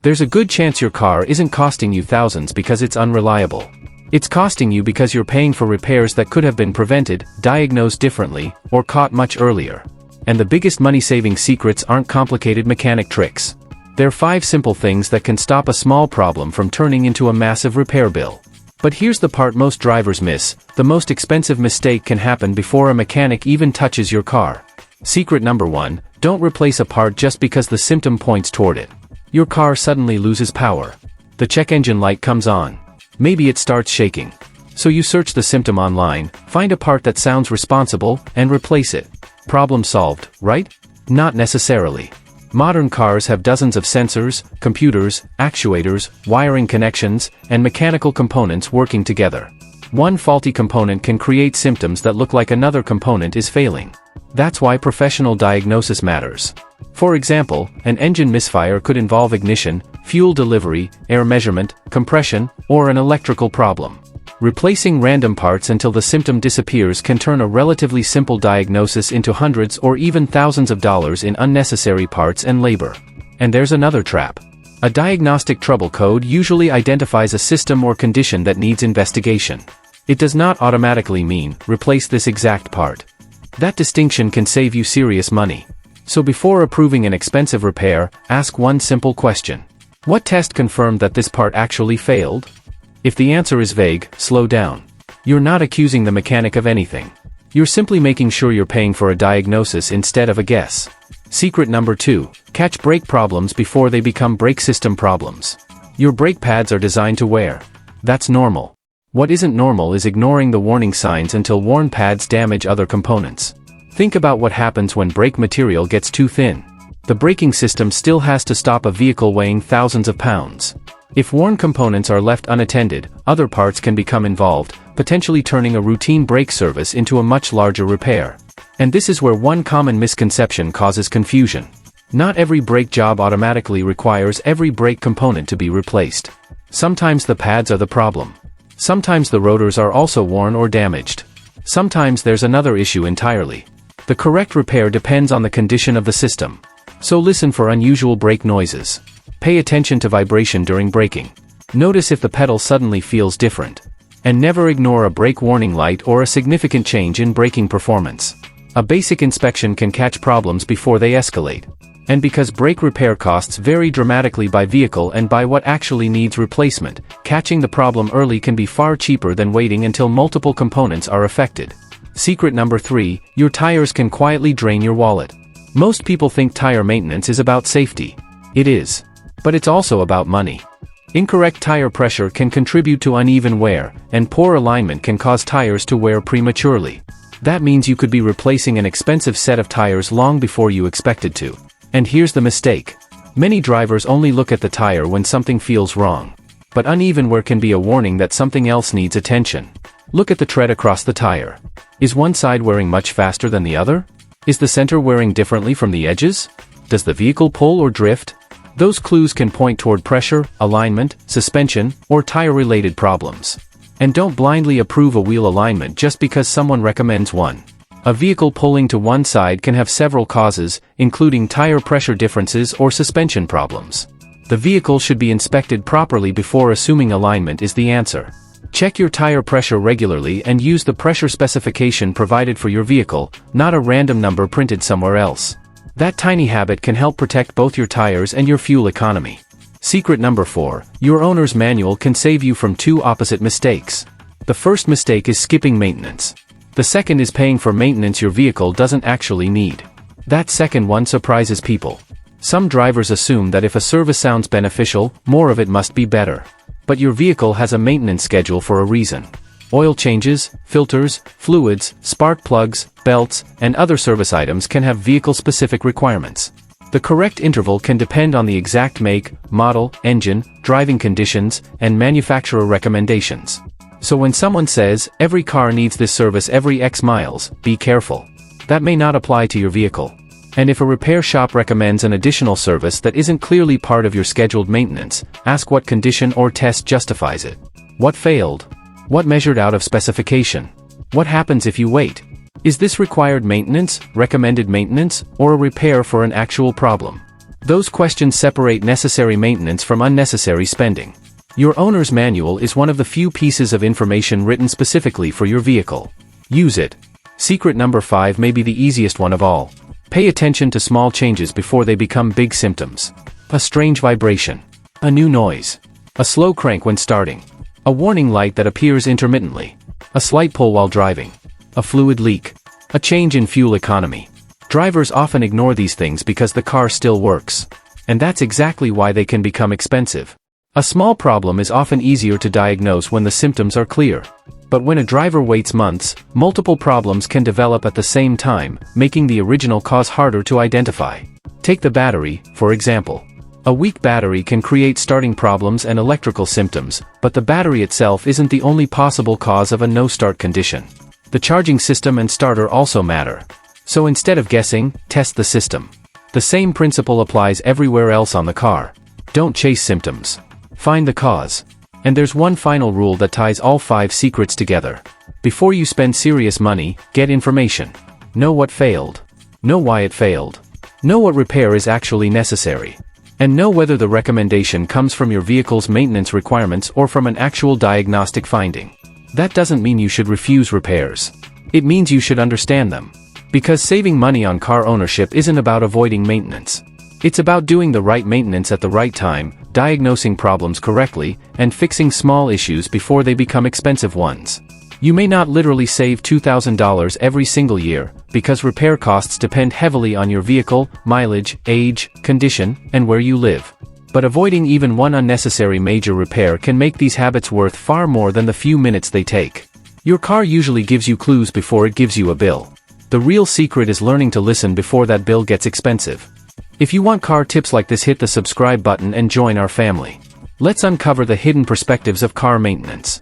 There's a good chance your car isn't costing you thousands because it's unreliable. It's costing you because you're paying for repairs that could have been prevented, diagnosed differently, or caught much earlier. And the biggest money-saving secrets aren't complicated mechanic tricks. They're 5 simple things that can stop a small problem from turning into a massive repair bill. But here's the part most drivers miss: the most expensive mistake can happen before a mechanic even touches your car. Secret number 1, don't replace a part just because the symptom points toward it. Your car suddenly loses power. The check engine light comes on. Maybe it starts shaking. So you search the symptom online, find a part that sounds responsible, and replace it. Problem solved, right? Not necessarily. Modern cars have dozens of sensors, computers, actuators, wiring connections, and mechanical components working together. One faulty component can create symptoms that look like another component is failing. That's why professional diagnosis matters. For example, an engine misfire could involve ignition, fuel delivery, air measurement, compression, or an electrical problem. Replacing random parts until the symptom disappears can turn a relatively simple diagnosis into hundreds or even thousands of dollars in unnecessary parts and labor. And there's another trap. A diagnostic trouble code usually identifies a system or condition that needs investigation. It does not automatically mean, replace this exact part. That distinction can save you serious money. So before approving an expensive repair, ask one simple question. What test confirmed that this part actually failed? If the answer is vague, slow down. You're not accusing the mechanic of anything. You're simply making sure you're paying for a diagnosis instead of a guess. Secret number 2, catch brake problems before they become brake system problems. Your brake pads are designed to wear. That's normal. What isn't normal is ignoring the warning signs until worn pads damage other components. Think about what happens when brake material gets too thin. The braking system still has to stop a vehicle weighing thousands of pounds. If worn components are left unattended, other parts can become involved, potentially turning a routine brake service into a much larger repair. And this is where one common misconception causes confusion. Not every brake job automatically requires every brake component to be replaced. Sometimes the pads are the problem. Sometimes the rotors are also worn or damaged. Sometimes there's another issue entirely. The correct repair depends on the condition of the system. So listen for unusual brake noises. Pay attention to vibration during braking. Notice if the pedal suddenly feels different. And never ignore a brake warning light or a significant change in braking performance. A basic inspection can catch problems before they escalate. And because brake repair costs vary dramatically by vehicle and by what actually needs replacement, catching the problem early can be far cheaper than waiting until multiple components are affected. Secret number 3, your tires can quietly drain your wallet. Most people think tire maintenance is about safety. It is. But it's also about money. Incorrect tire pressure can contribute to uneven wear, and poor alignment can cause tires to wear prematurely. That means you could be replacing an expensive set of tires long before you expected to. And here's the mistake. Many drivers only look at the tire when something feels wrong. But uneven wear can be a warning that something else needs attention. Look at the tread across the tire. Is one side wearing much faster than the other? Is the center wearing differently from the edges? Does the vehicle pull or drift? Those clues can point toward pressure, alignment, suspension, or tire-related problems. And don't blindly approve a wheel alignment just because someone recommends one. A vehicle pulling to one side can have several causes, including tire pressure differences or suspension problems. The vehicle should be inspected properly before assuming alignment is the answer. Check your tire pressure regularly and use the pressure specification provided for your vehicle, not a random number printed somewhere else. That tiny habit can help protect both your tires and your fuel economy. Secret number 4, your owner's manual can save you from 2 opposite mistakes. The first mistake is skipping maintenance. The second is paying for maintenance your vehicle doesn't actually need. That second one surprises people. Some drivers assume that if a service sounds beneficial, more of it must be better. But your vehicle has a maintenance schedule for a reason. Oil changes, filters, fluids, spark plugs, belts, and other service items can have vehicle-specific requirements. The correct interval can depend on the exact make, model, engine, driving conditions, and manufacturer recommendations. So when someone says, every car needs this service every X miles, be careful. That may not apply to your vehicle. And if a repair shop recommends an additional service that isn't clearly part of your scheduled maintenance, ask what condition or test justifies it. What failed? What measured out of specification? What happens if you wait? Is this required maintenance, recommended maintenance, or a repair for an actual problem? Those questions separate necessary maintenance from unnecessary spending. Your owner's manual is one of the few pieces of information written specifically for your vehicle. Use it. Secret number 5 may be the easiest one of all. Pay attention to small changes before they become big symptoms. A strange vibration. A new noise. A slow crank when starting. A warning light that appears intermittently. A slight pull while driving. A fluid leak. A change in fuel economy. Drivers often ignore these things because the car still works. And that's exactly why they can become expensive. A small problem is often easier to diagnose when the symptoms are clear. But when a driver waits months, multiple problems can develop at the same time, making the original cause harder to identify. Take the battery, for example. A weak battery can create starting problems and electrical symptoms, but the battery itself isn't the only possible cause of a no-start condition. The charging system and starter also matter. So instead of guessing, test the system. The same principle applies everywhere else on the car. Don't chase symptoms. Find the cause. And there's one final rule that ties all 5 secrets together. Before you spend serious money, get information. Know what failed. Know why it failed. Know what repair is actually necessary. And know whether the recommendation comes from your vehicle's maintenance requirements or from an actual diagnostic finding. That doesn't mean you should refuse repairs. It means you should understand them. Because saving money on car ownership isn't about avoiding maintenance. It's about doing the right maintenance at the right time, diagnosing problems correctly, and fixing small issues before they become expensive ones. You may not literally save $2,000 every single year, because repair costs depend heavily on your vehicle, mileage, age, condition, and where you live. But avoiding even one unnecessary major repair can make these habits worth far more than the few minutes they take. Your car usually gives you clues before it gives you a bill. The real secret is learning to listen before that bill gets expensive. If you want car tips like this, hit the subscribe button and join our family. Let's uncover the hidden perspectives of car maintenance.